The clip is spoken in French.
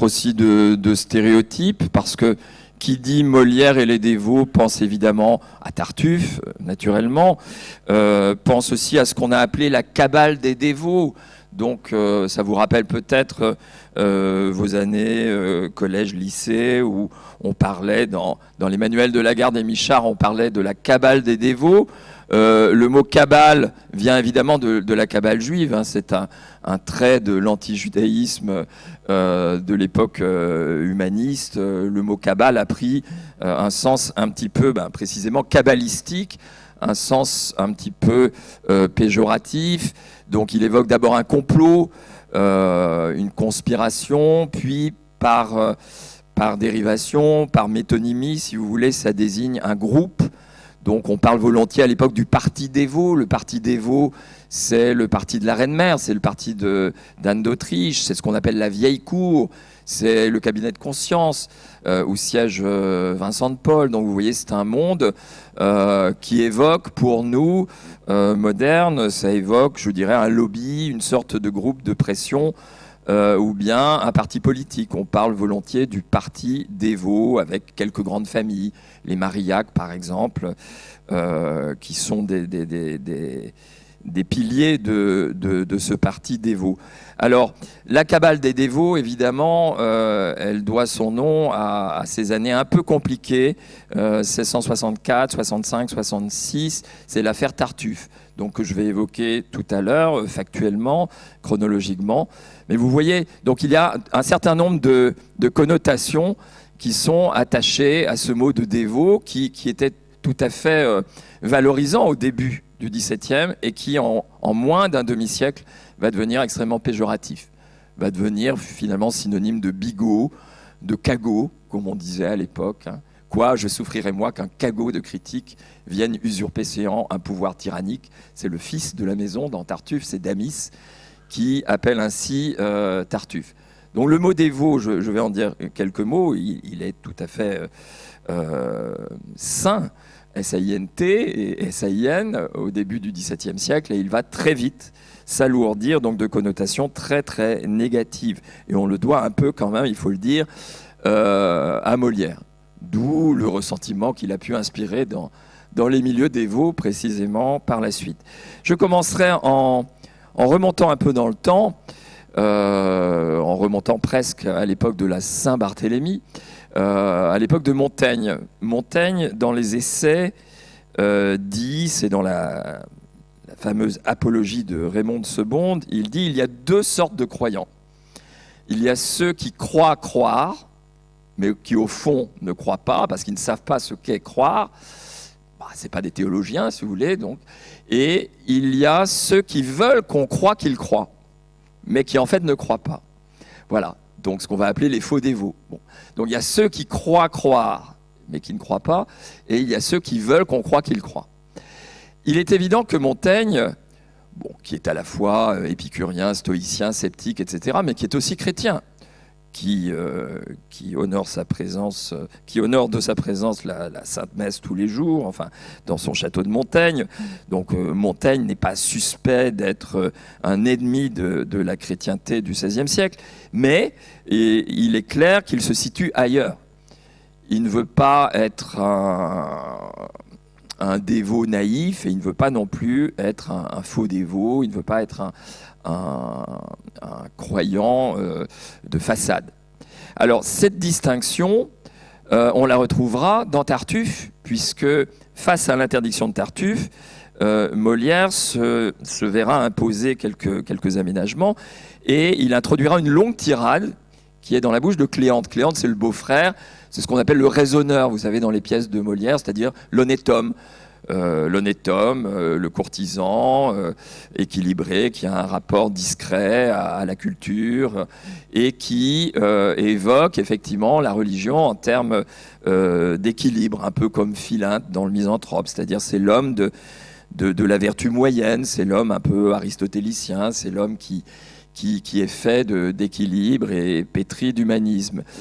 aussi de stéréotypes, parce que qui dit Molière et les dévots pense évidemment à Tartuffe, naturellement, pense aussi à ce qu'on a appelé la cabale des dévots. Donc ça vous rappelle peut-être vos années collège, lycée, où on parlait dans les manuels de Lagarde et Michard, on parlait de la cabale des dévots. Le mot cabale vient évidemment de la cabale juive, hein. C'est un trait de l'anti-judaïsme de l'époque humaniste. Le mot cabale a pris un sens un petit peu précisément kabbalistique, un sens un petit peu péjoratif. Donc il évoque d'abord un complot, une conspiration, puis par dérivation, par métonymie, si vous voulez, ça désigne un groupe. Donc on parle volontiers à l'époque du parti dévot. Le parti dévot, c'est le parti de la Reine-Mère, c'est le parti d'Anne d'Autriche, c'est ce qu'on appelle la vieille cour, c'est le cabinet de conscience où siège Vincent de Paul. Donc vous voyez, c'est un monde qui évoque pour nous, modernes, ça évoque, je dirais, un lobby, une sorte de groupe de pression ou bien un parti politique. On parle volontiers du parti dévot avec quelques grandes familles, les Marillac par exemple, qui sont des piliers de ce parti dévot. Alors, la cabale des dévots, évidemment, elle doit son nom à ces années un peu compliquées, 1664, 65, 66, c'est l'affaire Tartuffe, donc que je vais évoquer tout à l'heure, factuellement, chronologiquement. Mais vous voyez, donc il y a un certain nombre de connotations qui sont attachées à ce mot de dévot qui était tout à fait valorisant au début du XVIIe et qui, en moins d'un demi-siècle, va devenir extrêmement péjoratif, va devenir finalement synonyme de bigot, de cagot, comme on disait à l'époque. Hein. Quoi, je souffrirais moi qu'un cagot de critique vienne usurper séant un pouvoir tyrannique. C'est le fils de la maison dans Tartuffe, c'est Damis, qui appelle ainsi Tartuffe. Donc le mot dévot, je vais en dire quelques mots, il est tout à fait sain, S-A-I-N-T et S-A-I-N au début du XVIIe siècle, et il va très vite s'alourdir donc de connotations très très négatives. Et on le doit un peu quand même, il faut le dire, à Molière. D'où le ressentiment qu'il a pu inspirer dans les milieux dévots précisément par la suite. Je commencerai en remontant un peu dans le temps, en remontant presque à l'époque de la Saint-Barthélemy, à l'époque de Montaigne. Montaigne, dans les essais, dit, c'est dans la fameuse apologie de Raymond de Sebonde, il dit il y a deux sortes de croyants. Il y a ceux qui croient croire, mais qui au fond ne croient pas, parce qu'ils ne savent pas ce qu'est croire. Ce n'est pas des théologiens, si vous voulez. Donc. Et il y a ceux qui veulent qu'on croie qu'ils croient, mais qui en fait ne croient pas. Voilà, donc ce qu'on va appeler les faux dévots. Bon. Donc il y a ceux qui croient croire, mais qui ne croient pas, et il y a ceux qui veulent qu'on croie qu'ils croient. Il est évident que Montaigne, bon, qui est à la fois épicurien, stoïcien, sceptique, etc., mais qui est aussi chrétien, qui honore sa présence, qui honore de sa présence la Sainte Messe tous les jours, enfin, dans son château de Montaigne. Donc Montaigne n'est pas suspect d'être un ennemi de la chrétienté du XVIe siècle, mais il est clair qu'il se situe ailleurs. Il ne veut pas être un dévot naïf et il ne veut pas non plus être un faux dévot, il ne veut pas être un croyant de façade. Alors cette distinction, on la retrouvera dans Tartuffe, puisque face à l'interdiction de Tartuffe, Molière se verra imposer quelques aménagements et il introduira une longue tirade qui est dans la bouche de Cléante. Cléante, c'est le beau-frère, c'est ce qu'on appelle le raisonneur, vous savez, dans les pièces de Molière, c'est-à-dire l'honnête homme. Le courtisan équilibré, qui a un rapport discret à la culture et qui évoque effectivement la religion en termes d'équilibre, un peu comme Philinte dans le Misanthrope, c'est-à-dire c'est l'homme de la vertu moyenne, c'est l'homme un peu aristotélicien, c'est l'homme qui est fait d'équilibre et pétri d'humanisme.